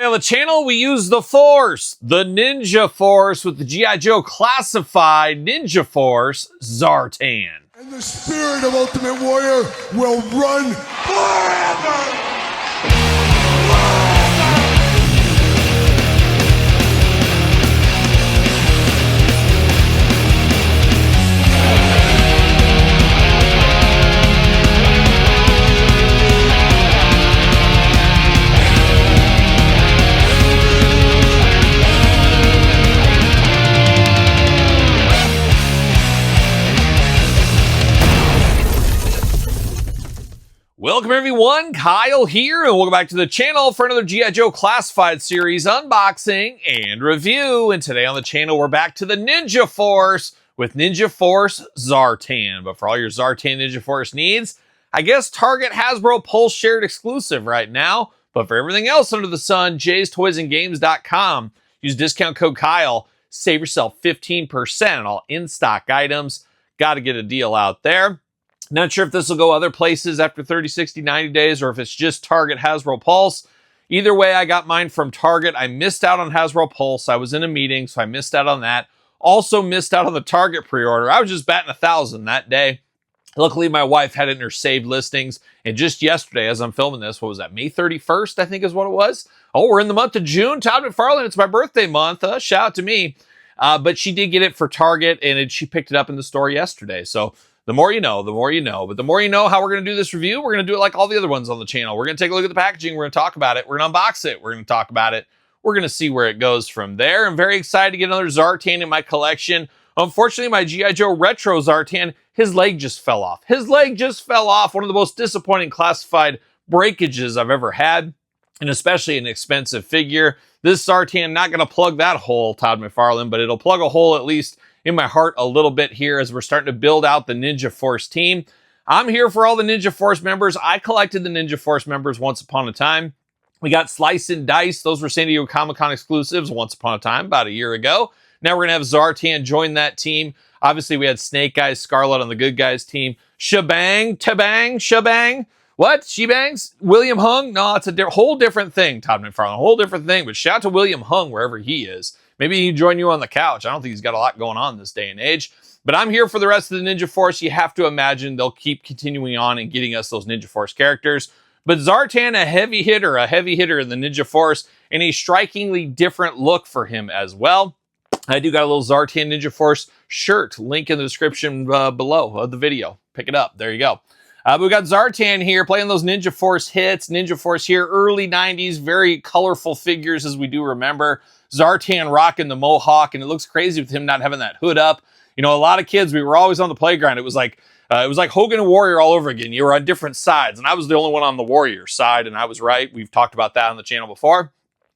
On the channel, we use the Force, the Ninja Force, with the G.I. Joe classified Ninja Force, Zartan. And the spirit of Ultimate Warrior will run forever! Welcome everyone, Kyle here, and welcome back to the channel for another G.I. Joe Classified series unboxing and review. And today on the channel, we're back to the Ninja Force with Ninja Force Zartan. But for all your Zartan Ninja Force needs, I guess Target Hasbro Pulse shared exclusive right now. But for everything else under the sun, jaystoysandgames.com. Use discount code Kyle, save yourself 15% on all in-stock items. Got to get a deal out there. Not sure if this will go other places after 30, 60, 90 days, or if it's just Target Hasbro Pulse. Either way, I got mine from Target. I missed out on Hasbro Pulse. I was in a meeting, so I missed out on that. Also missed out on the Target pre-order. I was just batting 1,000 that day. Luckily, my wife had it in her saved listings. And just yesterday, as I'm filming this, what was that, May 31st, I think is what it was? Oh, we're in the month of June. Todd McFarlane, it's my birthday month. Shout out to me. But she did get it for Target, and she picked it up in the store yesterday. So the more you know, the more you know. But the more you know how we're going to do this review, we're going to do it like all the other ones on the channel. We're going to take a look at the packaging. We're going to talk about it. We're going to unbox it. We're going to talk about it. We're going to see where it goes from there. I'm very excited to get another Zartan in my collection. Unfortunately, my G.I. Joe Retro Zartan, his leg just fell off. His leg just fell off. One of the most disappointing classified breakages I've ever had, and especially an expensive figure. This Zartan, not going to plug that hole, Todd McFarlane, but it'll plug a hole at least in my heart a little bit here as we're starting to build out the Ninja Force team. I'm here for all the Ninja Force members. I collected the Ninja Force members once upon a time. We got Slice and Dice. Those were San Diego Comic-Con exclusives once upon a time, about a year ago. Now we're going to have Zartan join that team. Obviously, we had Snake Eyes, Scarlet on the Good Guys team. Shebang, Tabang, Shebang. What? Shebangs? William Hung? No, it's a whole different thing, Todd McFarlane. A whole different thing. But shout out to William Hung wherever he is. Maybe he can join you on the couch. I don't think he's got a lot going on this day and age. But I'm here for the rest of the Ninja Force. You have to imagine they'll keep continuing on and getting us those Ninja Force characters. But Zartan, a heavy hitter in the Ninja Force, and a strikingly different look for him as well. I do got a little Zartan Ninja Force shirt. Link in the description below of the video. Pick it up. There you go. We got Zartan here playing those Ninja Force hits. Ninja Force here, early 90s, very colorful figures as we do remember. Zartan rocking the mohawk, and it looks crazy with him not having that hood up. You know, a lot of kids, we were always on the playground. It was like Hogan and Warrior all over again. You were on different sides, and I was the only one on the Warrior side, and I was right. We've talked about that on the channel before.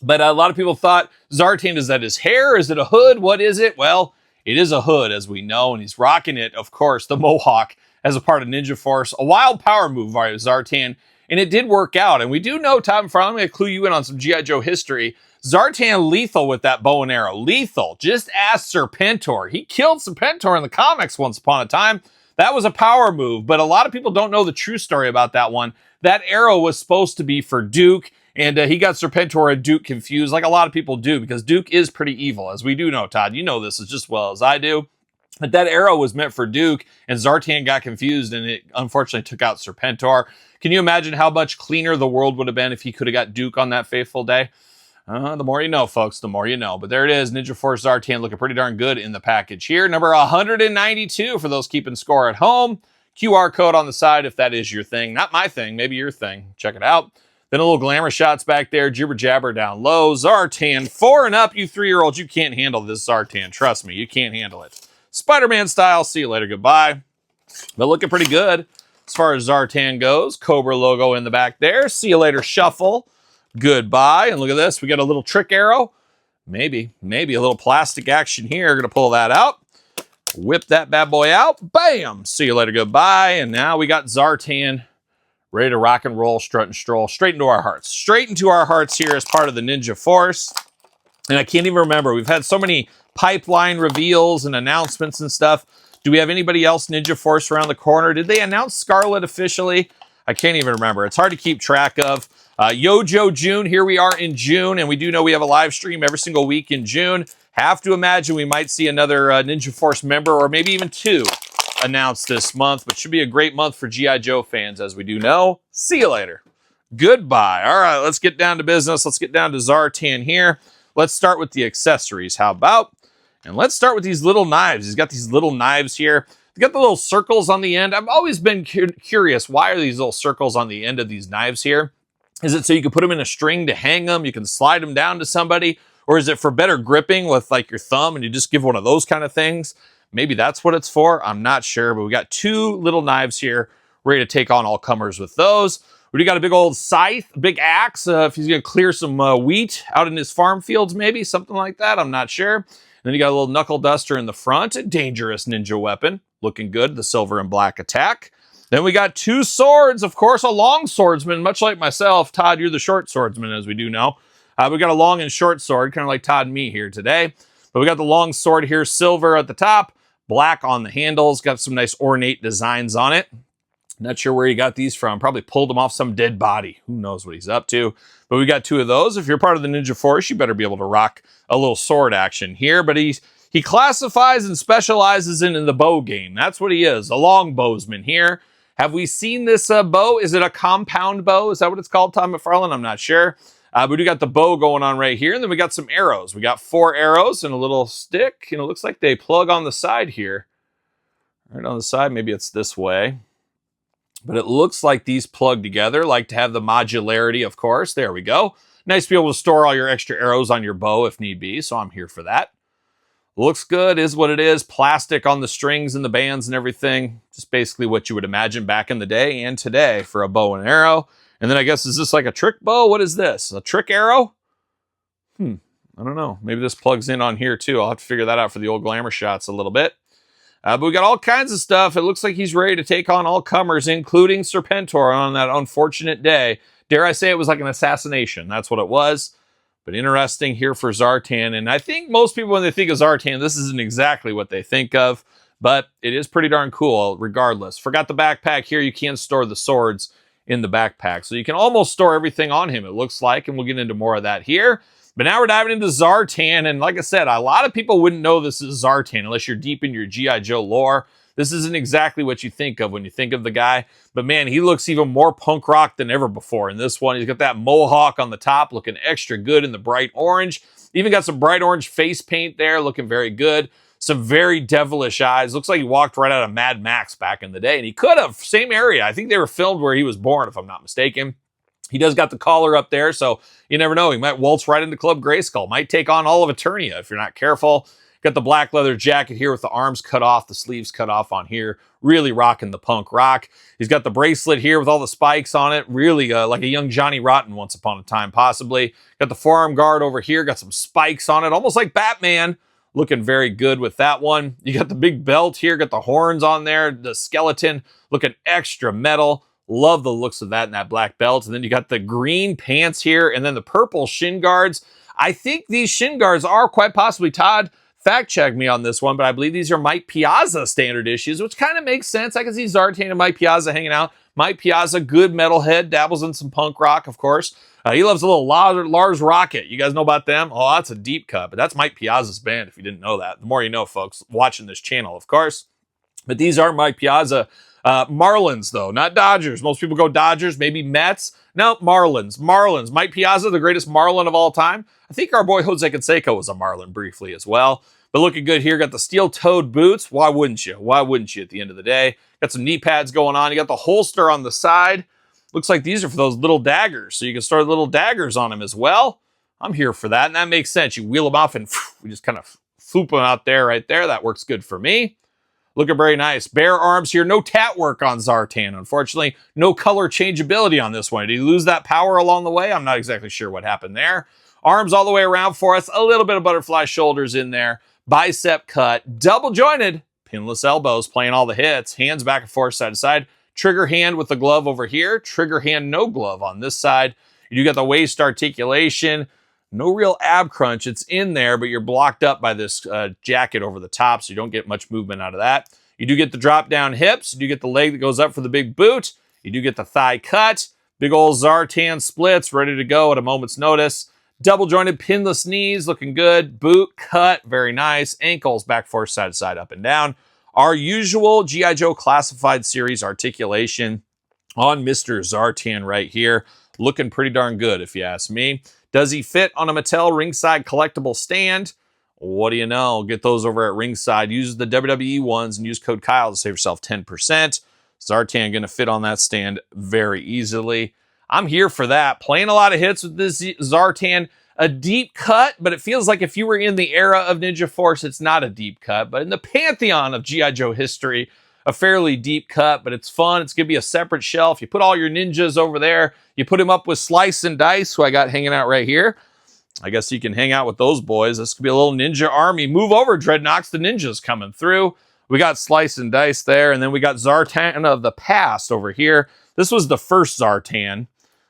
But a lot of people thought, Zartan, is that his hair? Is it a hood? What is it? Well, it is a hood, as we know, and he's rocking it, of course, the mohawk, as a part of Ninja Force. A wild power move by Zartan, and it did work out. And we do know, Todd McFarlane, I'm going to clue you in on some G.I. Joe history. Zartan lethal with that bow and arrow. Lethal. Just ask Serpentor. He killed Serpentor in the comics once upon a time. That was a power move, but a lot of people don't know the true story about that one. That arrow was supposed to be for Duke, and he got Serpentor and Duke confused, like a lot of people do, because Duke is pretty evil, as we do know, Todd. You know this as just well as I do. But that arrow was meant for Duke, and Zartan got confused, and it unfortunately took out Serpentor. Can you imagine how much cleaner the world would have been if he could have got Duke on that fateful day? The more you know, folks, the more you know. But there it is, Ninja Force Zartan looking pretty darn good in the package here. Number 192 for those keeping score at home. QR code on the side if that is your thing. Not my thing, maybe your thing. Check it out. Then a little glamour shots back there, jibber jabber down low. Zartan, 4 and up, you 3-year-olds. You can't handle this Zartan. Trust me, you can't handle it. Spider-Man style. See you later. Goodbye. But looking pretty good as far as Zartan goes. Cobra logo in the back there. See you later. Shuffle. Goodbye. And look at this. We got a little trick arrow. Maybe a little plastic action here. Gonna pull that out. Whip that bad boy out. Bam. See you later. Goodbye. And now we got Zartan ready to rock and roll, strut and stroll straight into our hearts. Straight into our hearts here as part of the Ninja Force. And I can't even remember. We've had so many pipeline reveals and announcements and stuff. Do we have anybody else Ninja Force around the corner? Did they announce Scarlet officially? I can't even remember. It's hard to keep track of. Yojo June, here we are in June, and we do know we have a live stream every single week in June. Have to imagine we might see another Ninja Force member, or maybe even 2, announced this month, but should be a great month for G.I. Joe fans, as we do know. See you later. Goodbye. All right, let's get down to business. Let's get down to Zartan here. Let's start with the accessories. How about? And let's start with these little knives. He's got these little knives here. He's got the little circles on the end. I've always been curious, why are these little circles on the end of these knives here? Is it so you can put them in a string to hang them? You can slide them down to somebody? Or is it for better gripping with like your thumb and you just give one of those kind of things? Maybe that's what it's for. I'm not sure, but we got 2 little knives here ready to take on all comers with those. We got a big old scythe, big axe, if he's going to clear some wheat out in his farm fields, maybe, something like that. I'm not sure. And then you got a little knuckle duster in the front, a dangerous ninja weapon. Looking good, the silver and black attack. Then we got 2 swords, of course, a long swordsman, much like myself. Todd, you're the short swordsman, as we do know. We got a long and short sword, kind of like Todd and me here today. But we got the long sword here, silver at the top, black on the handles, got some nice ornate designs on it. Not sure where he got these from. Probably pulled them off some dead body. Who knows what he's up to. But we got 2 of those. If you're part of the Ninja Force, you better be able to rock a little sword action here. But he classifies and specializes in the bow game. That's what he is, a long bowsman here. Have we seen this bow? Is it a compound bow? Is that what it's called, Tom McFarlane? I'm not sure. But we got the bow going on right here. And then we got some arrows. We got 4 arrows and a little stick. And it looks like they plug on the side here. Right on the side. Maybe it's this way. But it looks like these plug together, like to have the modularity, of course. There we go. Nice to be able to store all your extra arrows on your bow if need be, so I'm here for that. Looks good, is what it is. Plastic on the strings and the bands and everything. Just basically what you would imagine back in the day and today for a bow and arrow. And then I guess, is this like a trick bow? What is this? A trick arrow? I don't know. Maybe this plugs in on here too. I'll have to figure that out for the old glamour shots a little bit. But we got all kinds of stuff. It looks like he's ready to take on all comers, including Serpentor on that unfortunate day. Dare I say it was like an assassination. That's what it was. But interesting here for Zartan. And I think most people, when they think of Zartan, this isn't exactly what they think of. But it is pretty darn cool regardless. Forgot the backpack here. You can store the swords in the backpack. So you can almost store everything on him, it looks like. And we'll get into more of that here. But now we're diving into Zartan, and like I said, a lot of people wouldn't know this is Zartan unless you're deep in your G.I. Joe lore. This isn't exactly what you think of when you think of the guy, but man, he looks even more punk rock than ever before in this one. He's got that mohawk on the top, looking extra good in the bright orange. Even got some bright orange face paint there, looking very good. Some very devilish eyes. Looks like he walked right out of Mad Max back in the day, and he could have. Same area. I think they were filmed where he was born, if I'm not mistaken. He does got the collar up there, so you never know. He might waltz right into Club Grayskull. Might take on all of Eternia if you're not careful. Got the black leather jacket here with the arms cut off, the sleeves cut off on here. Really rocking the punk rock. He's got the bracelet here with all the spikes on it. Really like a young Johnny Rotten once upon a time, possibly. Got the forearm guard over here. Got some spikes on it, almost like Batman. Looking very good with that one. You got the big belt here. Got the horns on there. The skeleton looking extra metal. Love the looks of that in that black belt. And then you got the green pants here and then the purple shin guards. I think these shin guards are quite possibly, Todd, fact check me on this one, but I believe these are Mike Piazza standard issues, which kind of makes sense. I can see Zartan and Mike Piazza hanging out. Mike Piazza, good metalhead, dabbles in some punk rock, of course. He loves a little Lars Rocket. You guys know about them? Oh, that's a deep cut, but that's Mike Piazza's band, if you didn't know that. The more you know, folks, watching this channel, of course. But these are Mike Piazza Marlins, though, not Dodgers. Most people go Dodgers, maybe Mets. No, Marlins. Marlins. Mike Piazza, the greatest Marlin of all time. I think our boy Jose Canseco was a Marlin briefly as well. But looking good here. Got the steel-toed boots. Why wouldn't you? Why wouldn't you at the end of the day? Got some knee pads going on. You got the holster on the side. Looks like these are for those little daggers. So you can store little daggers on them as well. I'm here for that. And that makes sense. You wheel them off and we just kind of floop them out there right there. That works good for me. Looking very nice. Bare arms here. No tat work on Zartan, unfortunately. No color changeability on this one. Did he lose that power along the way? I'm not exactly sure what happened there. Arms all the way around for us. A little bit of butterfly shoulders in there. Bicep cut. Double jointed. Pinless elbows playing all the hits. Hands back and forth, side to side. Trigger hand with the glove over here. Trigger hand, no glove on this side. You do got the waist articulation. No real ab crunch. It's in there, but you're blocked up by this jacket over the top, so you don't get much movement out of that. You do get the drop down hips. You do get the leg that goes up for the big boot. You do get the thigh cut. Big old Zartan splits ready to go at a moment's notice. Double jointed pinless knees looking good. Boot cut, very nice. Ankles back forth side to side, up and down. Our usual G.I. Joe classified series articulation on Mr. Zartan right here. Looking pretty darn good if you ask me. Does he fit on a Mattel ringside collectible stand? What do you know? Get those over at ringside. Use the WWE ones and use code Kyle to save yourself 10%. Zartan going to fit on that stand very easily. I'm here for that. Playing a lot of hits with this Zartan. A deep cut, but it feels like if you were in the era of Ninja Force, it's not a deep cut. But in the pantheon of G.I. Joe history, a fairly deep cut, but it's fun. It's going to be a separate shelf. You put all your ninjas over there. You put him up with Slice and Dice, who I got hanging out right here. I guess you can hang out with those boys. This could be a little ninja army. Move over, Dreadnoks. The ninjas coming through. We got Slice and Dice there, and then we got Zartan of the past over here. This was the first Zartan.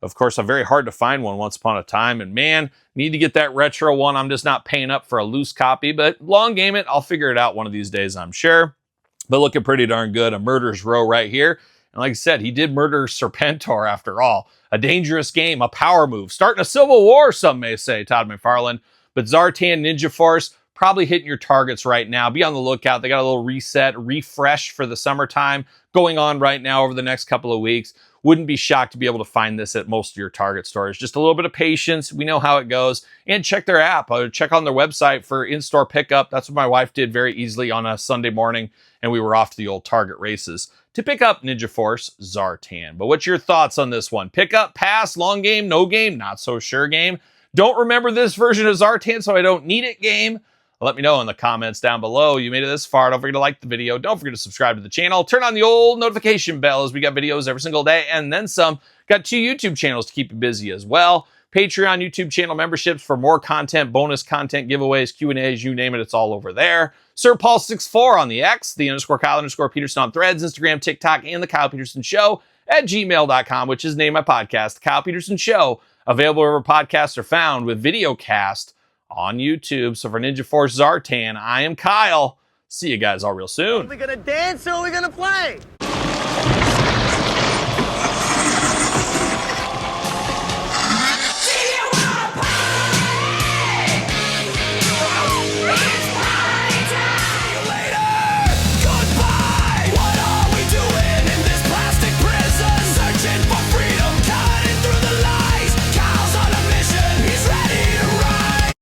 Of course, a very hard to find one once upon a time, and man, need to get that retro one. I'm just not paying up for a loose copy, but long game it. I'll figure it out one of these days, I'm sure. But looking pretty darn good. A murder's row right here. And like I said, he did murder Serpentor after all. A dangerous game, a power move. Starting a civil war, some may say, Todd McFarlane. But Zartan Ninja Force, probably hitting your targets right now. Be on the lookout. They got a little reset, refresh for the summertime going on right now over the next couple of weeks. Wouldn't be shocked to be able to find this at most of your Target stores. Just a little bit of patience. We know how it goes. And check their app. Check on their website for in-store pickup. That's what my wife did very easily on a Sunday morning. And we were off to the old Target races to pick up Ninja Force Zartan. But what's your thoughts on this one? Pick up, pass, long game, no game, not so sure game. Don't remember this version of Zartan, so I don't need it game. Let me know in the comments down below. You made it this far. Don't forget to like the video. Don't forget to subscribe to the channel. Turn on the old notification bell as we got videos every single day and then some. Got 2 YouTube channels to keep you busy as well. Patreon, YouTube channel memberships for more content, bonus content, giveaways, Q&As, you name it, it's all over there. Sir Paul64 on the X, the _Kyle_Peterson on Threads, Instagram, TikTok, and the Kyle Peterson Show at gmail.com, which is the name of my podcast, The Kyle Peterson Show. Available wherever podcasts are found with video cast on YouTube. So for Ninja Force Zartan, I am Kyle. See you guys all real soon. Are we gonna dance or are we gonna play?